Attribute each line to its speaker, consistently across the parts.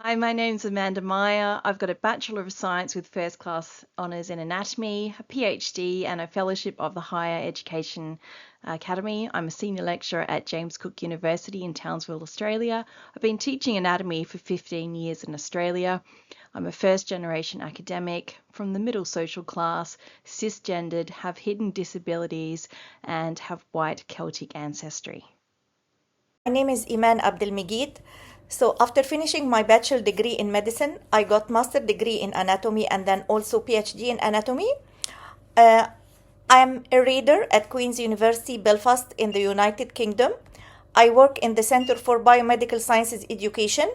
Speaker 1: Hi, my name's Amanda Meyer. I've got a Bachelor of Science with First Class Honours in Anatomy, a PhD and a Fellowship of the Higher Education Academy. I'm a Senior Lecturer at James Cook University in Townsville, Australia. I've been teaching anatomy for 15 years in Australia. I'm a first-generation academic from the middle social class, cisgendered, have hidden disabilities and have white Celtic ancestry.
Speaker 2: My name is Eiman Abdel. So after finishing my bachelor degree in medicine, I got master degree in anatomy and then also PhD in anatomy. I am a reader at Queen's University, Belfast in the United Kingdom. I work in the Center for Biomedical Sciences Education.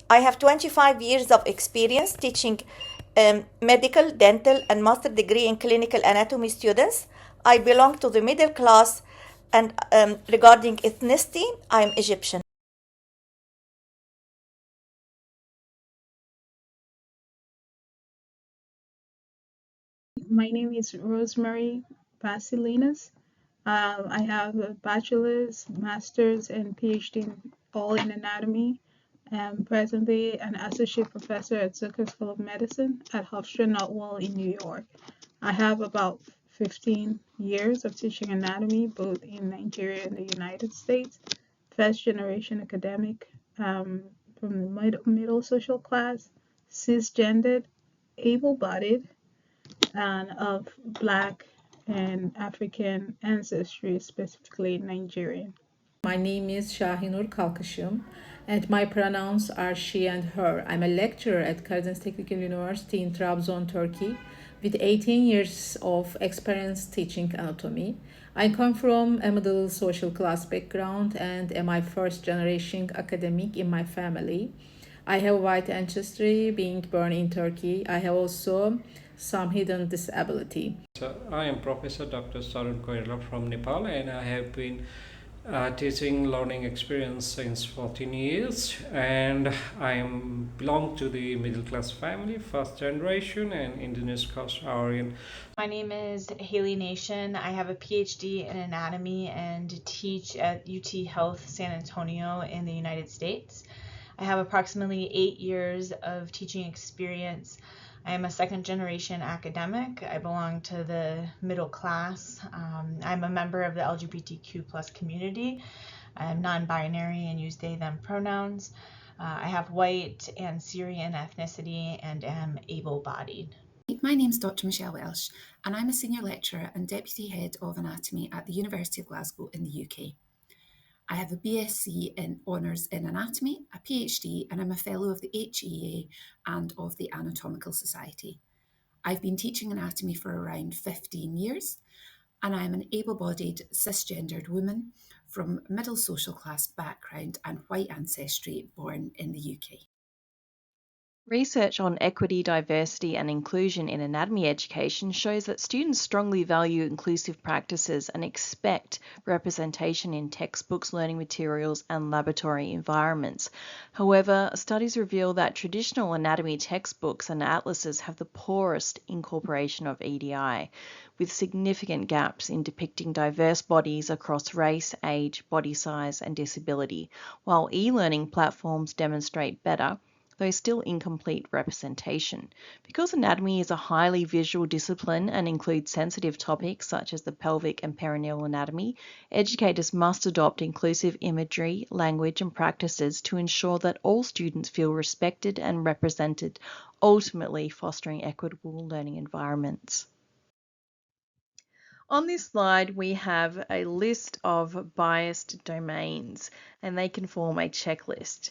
Speaker 2: I have 25 years of experience teaching medical, dental, and master degree in clinical anatomy students. I belong to the middle class, and regarding ethnicity, I am Egyptian.
Speaker 3: My name is Rosemary Vasilinas. I have a bachelor's, master's, and PhD all in anatomy. I'm presently an associate professor at Zucker School of Medicine at Hofstra, Northwell in New York. I have about 15 years of teaching anatomy, both in Nigeria and the United States. First generation academic from the middle social class, cisgendered, able-bodied, and of Black and African ancestry, specifically Nigerian.
Speaker 4: My name is Şahi Kalkışım, and my pronouns are she and her. I'm a lecturer at Karadeniz Technical University in Trabzon, Turkey, with 18 years of experience teaching anatomy. I come from a middle social class background and am my first generation academic in my family. I have white ancestry, being born in Turkey. I have also some hidden disability.
Speaker 5: So I am Professor Dr. Sarun Koirala from Nepal, and I have been teaching learning experience since 14 years, and I belong to the middle class family, first generation, and indigenous Aryan.
Speaker 6: My name is Haley Nation. I have a PhD in anatomy and teach at UT Health San Antonio in the United States. I have approximately 8 years of teaching experience. I am a second generation academic. I belong to the middle class. I'm a member of the LGBTQ plus community. I'm non-binary and use they, them pronouns. I have white and Syrian ethnicity and am able-bodied.
Speaker 7: My name's Dr. Michelle Welsh, and I'm a senior lecturer and deputy head of anatomy at the University of Glasgow in the UK. I have a BSc in Honours in Anatomy, a PhD, and I'm a fellow of the HEA and of the Anatomical Society. I've been teaching anatomy for around 15 years, and I'm an able-bodied, cisgendered woman from middle social class background and white ancestry, born in the UK.
Speaker 1: Research on equity, diversity and inclusion in anatomy education shows that students strongly value inclusive practices and expect representation in textbooks, learning materials and laboratory environments. However, studies reveal that traditional anatomy textbooks and atlases have the poorest incorporation of EDI, with significant gaps in depicting diverse bodies across race, age, body size and disability, while e-learning platforms demonstrate better, though still incomplete representation. Because anatomy is a highly visual discipline and includes sensitive topics such as the pelvic and perineal anatomy, educators must adopt inclusive imagery, language and practices to ensure that all students feel respected and represented, ultimately fostering equitable learning environments. On this slide, we have a list of biased domains, and they can form a checklist.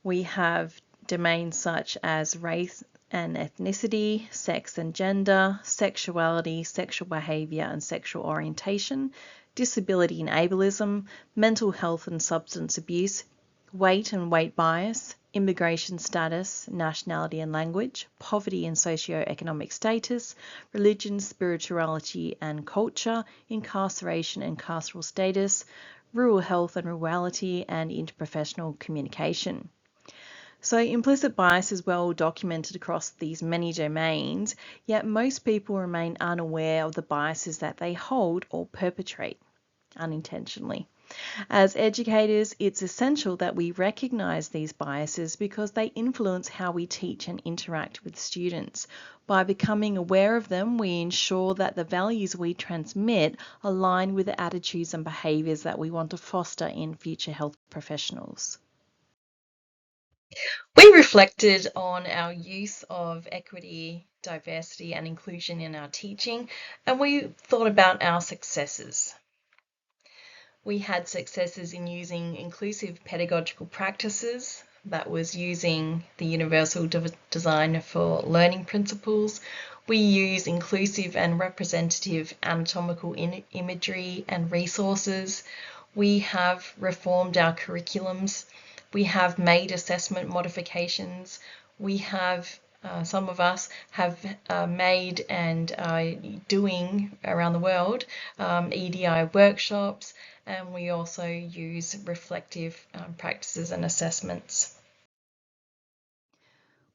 Speaker 1: We have domains such as race and ethnicity, sex and gender, sexuality, sexual behaviour and sexual orientation, disability and ableism, mental health and substance abuse, weight and weight bias, immigration status, nationality and language, poverty and socio-economic status, religion, spirituality and culture, incarceration and carceral status, rural health and rurality, and interprofessional communication. So implicit bias is well documented across these many domains, yet most people remain unaware of the biases that they hold or perpetrate unintentionally. As educators, it's essential that we recognise these biases because they influence how we teach and interact with students. By becoming aware of them, we ensure that the values we transmit align with the attitudes and behaviours that we want to foster in future health professionals. We reflected on our use of equity, diversity and inclusion in our teaching, and we thought about our successes. We had successes in using inclusive pedagogical practices, that was using the Universal Design for Learning principles. We use inclusive and representative anatomical imagery and resources. We have reformed our curriculums. We have made assessment modifications. We have, some of us have made and are doing around the world EDI workshops, and we also use reflective practices and assessments.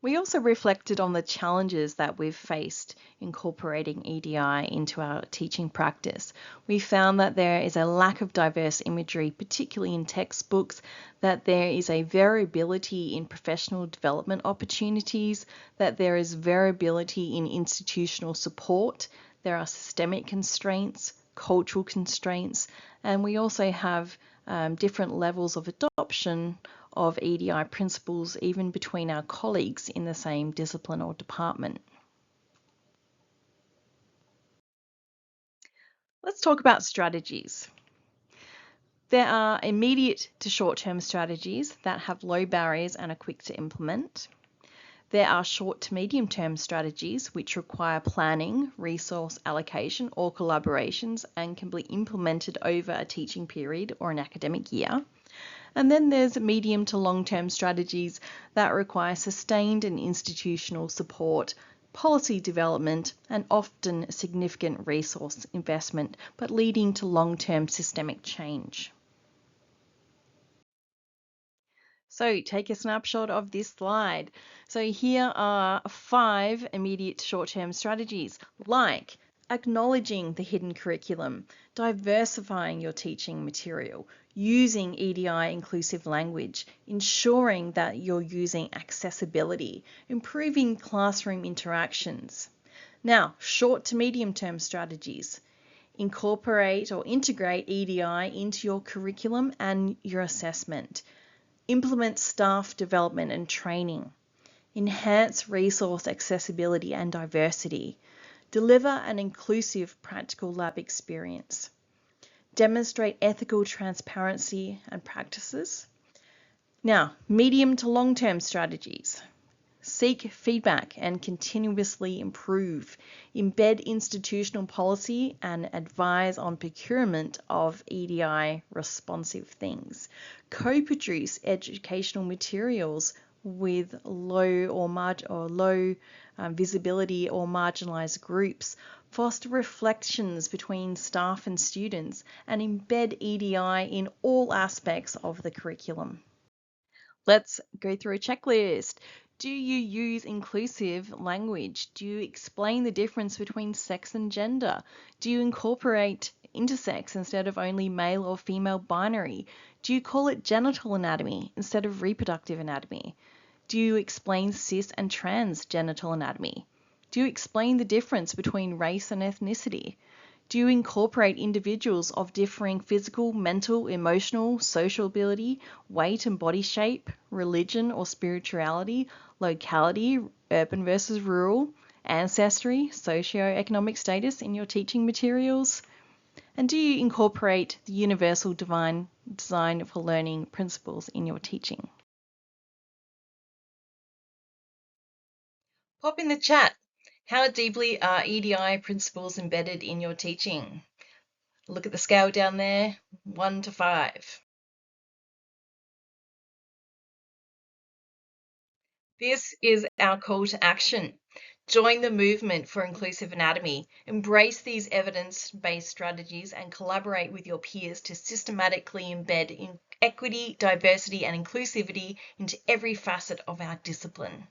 Speaker 1: We also reflected on the challenges that we've faced incorporating EDI into our teaching practice. We found that there is a lack of diverse imagery, particularly in textbooks, that there is a variability in professional development opportunities, that there is variability in institutional support, there are systemic constraints, cultural constraints, and we also have different levels of adoption of EDI principles even between our colleagues in the same discipline or department. Let's talk about strategies. There are immediate to short-term strategies that have low barriers and are quick to implement. There are short to medium-term strategies which require planning, resource allocation or collaborations and can be implemented over a teaching period or an academic year. And then there's medium to long-term strategies that require sustained and institutional support, policy development, and often significant resource investment, but leading to long-term systemic change. So take a snapshot of this slide. So here are 5 immediate short-term strategies, like acknowledging the hidden curriculum, diversifying your teaching material, using EDI inclusive language, ensuring that you're using accessibility, improving classroom interactions. Now, short to medium term strategies. Incorporate or integrate EDI into your curriculum and your assessment. Implement staff development and training. Enhance resource accessibility and diversity. Deliver an inclusive practical lab experience. Demonstrate ethical transparency and practices. Now, medium to long-term strategies. Seek feedback and continuously improve. Embed institutional policy and advise on procurement of EDI responsive things. Co-produce educational materials with low visibility or marginalized groups, foster reflections between staff and students, and embed EDI in all aspects of the curriculum. Let's go through a checklist. Do you use inclusive language? Do you explain the difference between sex and gender? Do you incorporate intersex instead of only male or female binary? Do you call it genital anatomy instead of reproductive anatomy? Do you explain cis and trans genital anatomy? Do you explain the difference between race and ethnicity? Do you incorporate individuals of differing physical, mental, emotional, social ability, weight and body shape, religion or spirituality, locality, urban versus rural, ancestry, socioeconomic status in your teaching materials? And do you incorporate the Universal Design for Learning principles in your teaching? Pop in the chat. How deeply are EDI principles embedded in your teaching? Look at the scale down there, 1 to 5. This is our call to action. Join the movement for inclusive anatomy. Embrace these evidence-based strategies and collaborate with your peers to systematically embed equity, diversity, and inclusivity into every facet of our discipline.